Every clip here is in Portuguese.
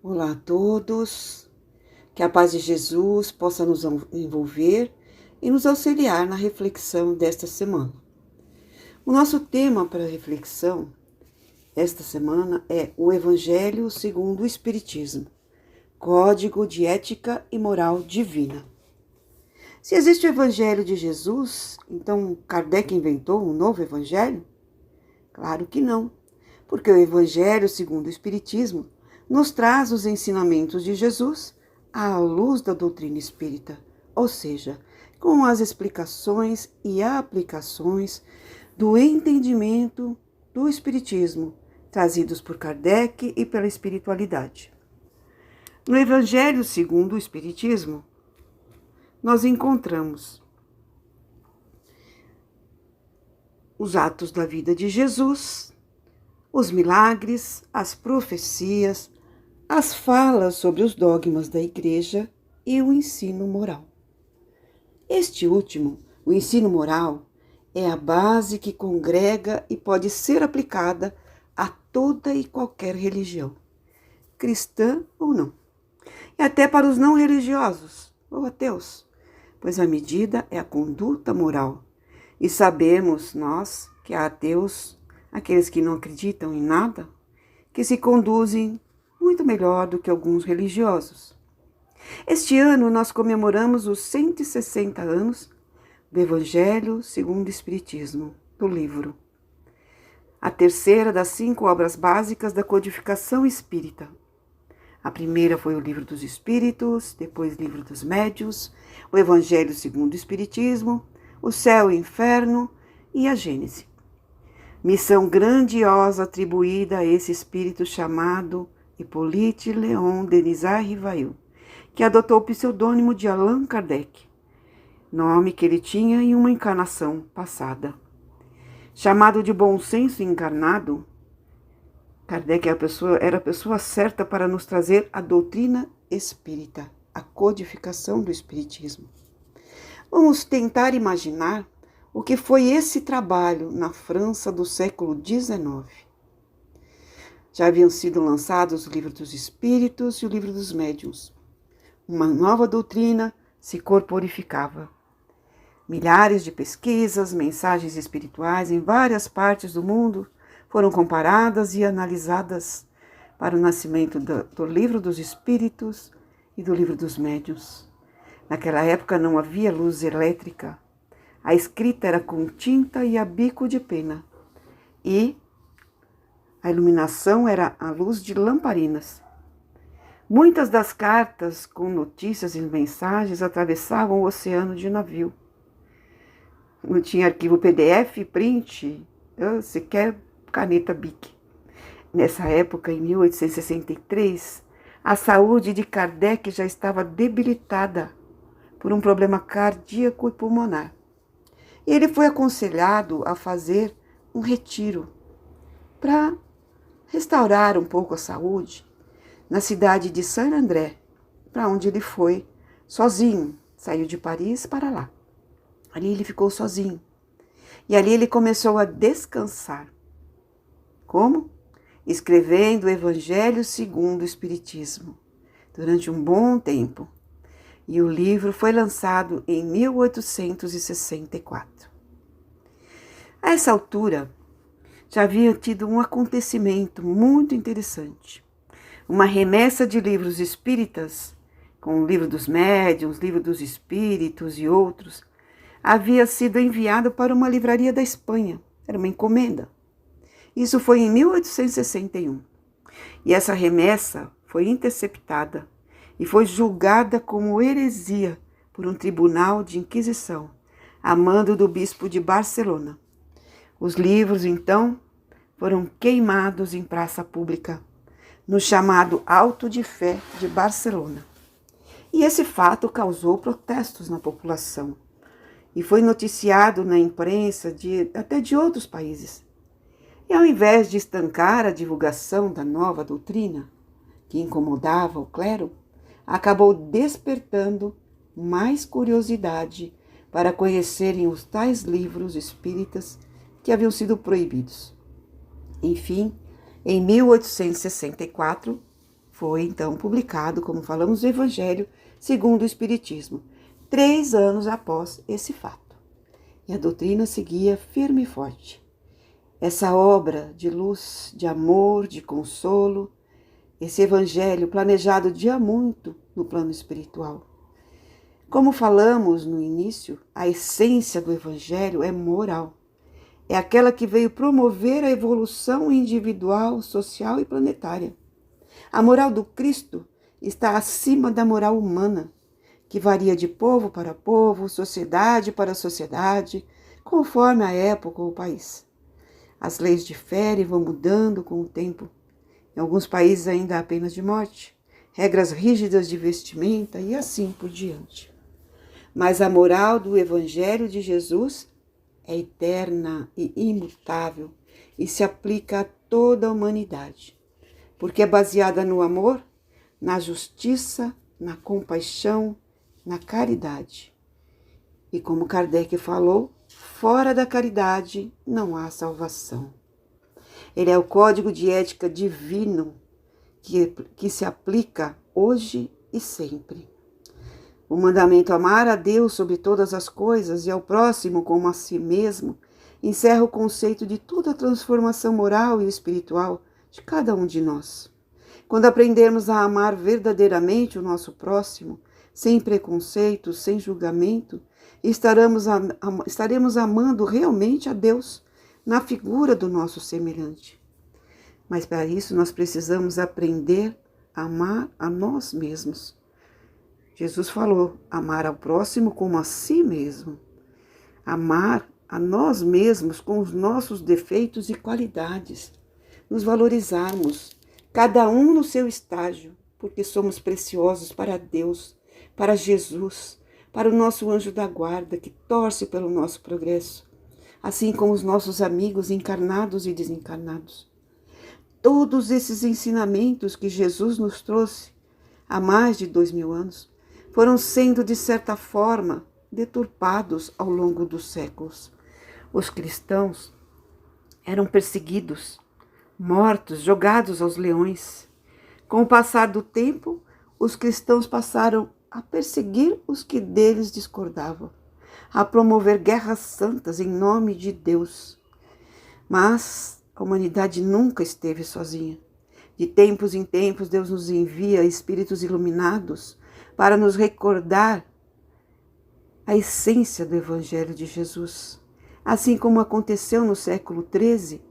Olá a todos, que a paz de Jesus possa nos envolver e nos auxiliar na reflexão desta semana. O nosso tema para a reflexão esta semana é o Evangelho segundo o Espiritismo, Código de Ética e Moral Divina. Se existe o Evangelho de Jesus, então Kardec inventou um novo Evangelho? Claro que não, porque o Evangelho segundo o Espiritismo nos traz os ensinamentos de Jesus à luz da doutrina espírita, ou seja, com as explicações e aplicações do entendimento do Espiritismo, trazidos por Kardec e pela espiritualidade. No Evangelho segundo o Espiritismo, nós encontramos os atos da vida de Jesus, os milagres, as profecias, as falas sobre os dogmas da Igreja e o ensino moral. Este último, o ensino moral, é a base que congrega e pode ser aplicada a toda e qualquer religião, cristã ou não, e até para os não religiosos ou ateus, pois a medida é a conduta moral. E sabemos nós que há ateus, aqueles que não acreditam em nada, que se conduzem muito melhor do que alguns religiosos. Este ano nós comemoramos os 160 anos do Evangelho segundo o Espiritismo, do livro. A terceira das 5 obras básicas da codificação espírita. A primeira foi o Livro dos Espíritos, depois o Livro dos Médiuns, o Evangelho segundo o Espiritismo, o Céu e o Inferno e a Gênese. Missão grandiosa atribuída a esse espírito chamado Hippolyte Léon Denisard Rivail, que adotou o pseudônimo de Allan Kardec, nome que ele tinha em uma encarnação passada. Chamado de bom senso encarnado, Kardec era a pessoa certa para nos trazer a doutrina espírita, a codificação do espiritismo. Vamos tentar imaginar o que foi esse trabalho na França do século XIX. Já haviam sido lançados o Livro dos Espíritos e o Livro dos Médiuns. Uma nova doutrina se corporificava. Milhares de pesquisas, mensagens espirituais em várias partes do mundo foram comparadas e analisadas para o nascimento do Livro dos Espíritos e do Livro dos Médiuns. Naquela época não havia luz elétrica. A escrita era com tinta e a bico de pena. E a iluminação era a luz de lamparinas. Muitas das cartas com notícias e mensagens atravessavam o oceano de navio. Não tinha arquivo PDF, print, sequer caneta Bic. Nessa época, em 1863, a saúde de Kardec já estava debilitada por um problema cardíaco e pulmonar. E ele foi aconselhado a fazer um retiro para restaurar um pouco a saúde na cidade de Saint-André, para onde ele foi sozinho, saiu de Paris para lá. Ali ele ficou sozinho. E ali ele começou a descansar. Como? Escrevendo o Evangelho segundo o Espiritismo, durante um bom tempo. E o livro foi lançado em 1864. A essa altura, já havia tido um acontecimento muito interessante. Uma remessa de livros espíritas, com o Livro dos Médiuns, Livro dos Espíritos e outros, havia sido enviado para uma livraria da Espanha. Era uma encomenda. Isso foi em 1861. E essa remessa foi interceptada e foi julgada como heresia por um tribunal de inquisição, a mando do bispo de Barcelona. Os livros, então, foram queimados em praça pública, no chamado Auto de Fé de Barcelona. E esse fato causou protestos na população e foi noticiado na imprensa até de outros países. E ao invés de estancar a divulgação da nova doutrina, que incomodava o clero, acabou despertando mais curiosidade para conhecerem os tais livros espíritas que haviam sido proibidos. Enfim, em 1864, Foi então publicado, como falamos, o Evangelho segundo o Espiritismo, 3 anos após esse fato. E a doutrina seguia firme e forte. Essa obra de luz, de amor, de consolo, esse Evangelho planejado de há muito no plano espiritual. Como falamos no início, a essência do Evangelho é moral. É aquela que veio promover a evolução individual, social e planetária. A moral do Cristo está acima da moral humana, que varia de povo para povo, sociedade para sociedade, conforme a época ou o país. As leis diferem e vão mudando com o tempo. Em alguns países ainda há penas de morte, regras rígidas de vestimenta e assim por diante. Mas a moral do Evangelho de Jesus é eterna e imutável e se aplica a toda a humanidade, porque é baseada no amor, na justiça, na compaixão, na caridade. E como Kardec falou, fora da caridade não há salvação. Ele é o código de ética divino que se aplica hoje e sempre. O mandamento amar a Deus sobre todas as coisas e ao próximo como a si mesmo encerra o conceito de toda a transformação moral e espiritual de cada um de nós. Quando aprendermos a amar verdadeiramente o nosso próximo, sem preconceito, sem julgamento, estaremos amando realmente a Deus na figura do nosso semelhante. Mas para isso nós precisamos aprender a amar a nós mesmos. Jesus falou, amar ao próximo como a si mesmo. Amar a nós mesmos com os nossos defeitos e qualidades. Nos valorizarmos, cada um no seu estágio, porque somos preciosos para Deus, para Jesus, para o nosso anjo da guarda que torce pelo nosso progresso, assim como os nossos amigos encarnados e desencarnados. Todos esses ensinamentos que Jesus nos trouxe há mais de 2000 anos foram sendo, de certa forma, deturpados ao longo dos séculos. Os cristãos eram perseguidos, mortos, jogados aos leões. Com o passar do tempo, os cristãos passaram a perseguir os que deles discordavam, a promover guerras santas em nome de Deus. Mas a humanidade nunca esteve sozinha. De tempos em tempos, Deus nos envia espíritos iluminados para nos recordar a essência do Evangelho de Jesus. Assim como aconteceu no século XIII,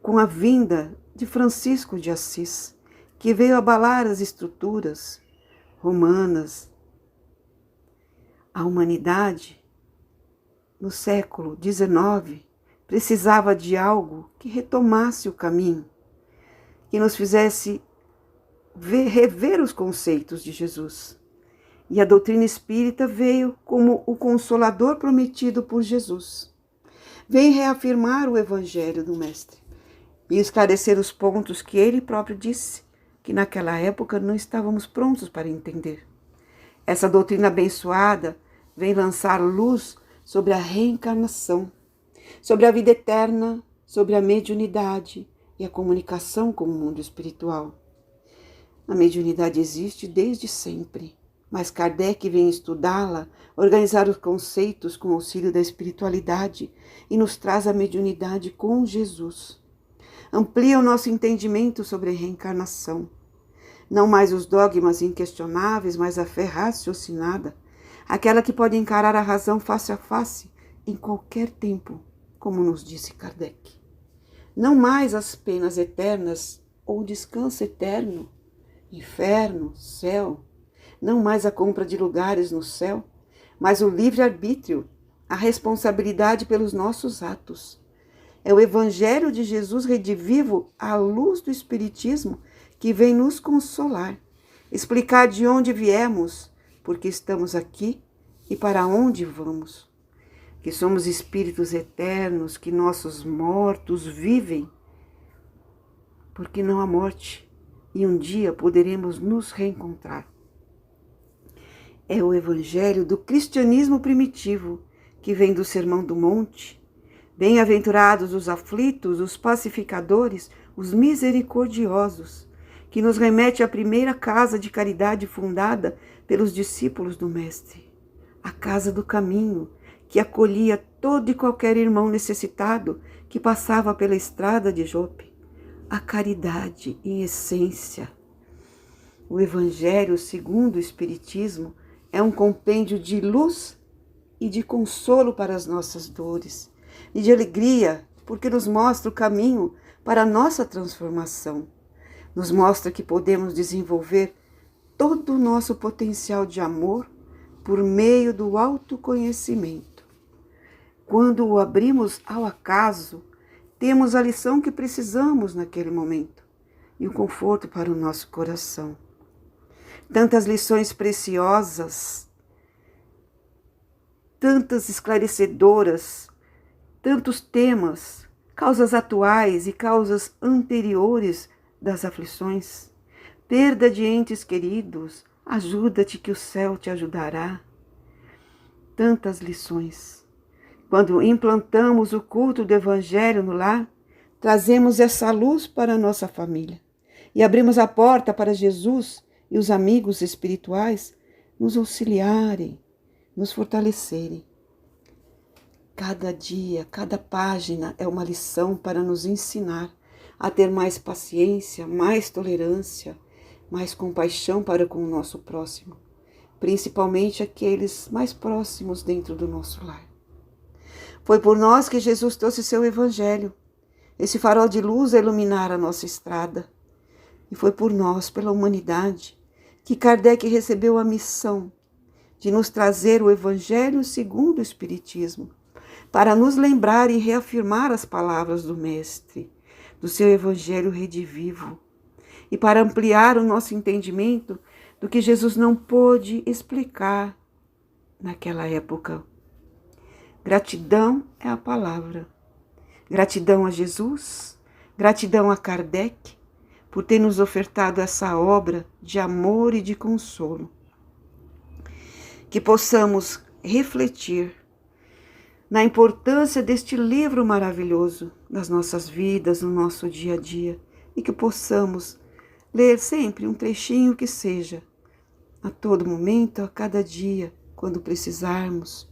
com a vinda de Francisco de Assis, que veio abalar as estruturas romanas. A humanidade, no século XIX, precisava de algo que retomasse o caminho, que nos fizesse rever os conceitos de Jesus. E a doutrina espírita veio como o consolador prometido por Jesus. Vem reafirmar o Evangelho do Mestre e esclarecer os pontos que ele próprio disse que naquela época não estávamos prontos para entender. Essa doutrina abençoada vem lançar luz sobre a reencarnação, sobre a vida eterna, sobre a mediunidade e a comunicação com o mundo espiritual. A mediunidade existe desde sempre, mas Kardec vem estudá-la, organizar os conceitos com o auxílio da espiritualidade e nos traz a mediunidade com Jesus. Amplia o nosso entendimento sobre a reencarnação. Não mais os dogmas inquestionáveis, mas a fé raciocinada, aquela que pode encarar a razão face a face em qualquer tempo, como nos disse Kardec. Não mais as penas eternas ou descanso eterno, inferno, céu, não mais a compra de lugares no céu, mas o livre-arbítrio, a responsabilidade pelos nossos atos. É o Evangelho de Jesus redivivo à luz do Espiritismo que vem nos consolar, explicar de onde viemos, porque estamos aqui e para onde vamos. Que somos espíritos eternos, que nossos mortos vivem, porque não há morte. E um dia poderemos nos reencontrar. É o Evangelho do cristianismo primitivo, que vem do Sermão do Monte. Bem-aventurados os aflitos, os pacificadores, os misericordiosos, que nos remete à primeira casa de caridade fundada pelos discípulos do Mestre, a Casa do Caminho, que acolhia todo e qualquer irmão necessitado que passava pela estrada de Jope. A caridade em essência. O Evangelho segundo o Espiritismo é um compêndio de luz e de consolo para as nossas dores, e de alegria, porque nos mostra o caminho para a nossa transformação. Nos mostra que podemos desenvolver todo o nosso potencial de amor por meio do autoconhecimento. Quando o abrimos ao acaso, temos a lição que precisamos naquele momento e o conforto para o nosso coração. Tantas lições preciosas, tantas esclarecedoras, tantos temas, causas atuais e causas anteriores das aflições, perda de entes queridos, ajuda-te que o céu te ajudará. Tantas lições. Quando implantamos o culto do Evangelho no lar, trazemos essa luz para a nossa família e abrimos a porta para Jesus e os amigos espirituais nos auxiliarem, nos fortalecerem. Cada dia, cada página é uma lição para nos ensinar a ter mais paciência, mais tolerância, mais compaixão para com o nosso próximo, principalmente aqueles mais próximos dentro do nosso lar. Foi por nós que Jesus trouxe seu Evangelho, esse farol de luz a iluminar a nossa estrada. E foi por nós, pela humanidade, que Kardec recebeu a missão de nos trazer o Evangelho segundo o Espiritismo, para nos lembrar e reafirmar as palavras do Mestre, do seu Evangelho redivivo, e para ampliar o nosso entendimento do que Jesus não pôde explicar naquela época. Gratidão é a palavra. Gratidão a Jesus, gratidão a Kardec, por ter nos ofertado essa obra de amor e de consolo. Que possamos refletir na importância deste livro maravilhoso nas nossas vidas, no nosso dia a dia, e que possamos ler sempre um trechinho que seja, a todo momento, a cada dia, quando precisarmos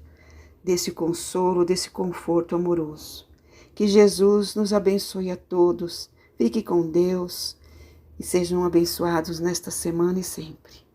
desse consolo, desse conforto amoroso. Que Jesus nos abençoe a todos, fique com Deus e sejam abençoados nesta semana e sempre.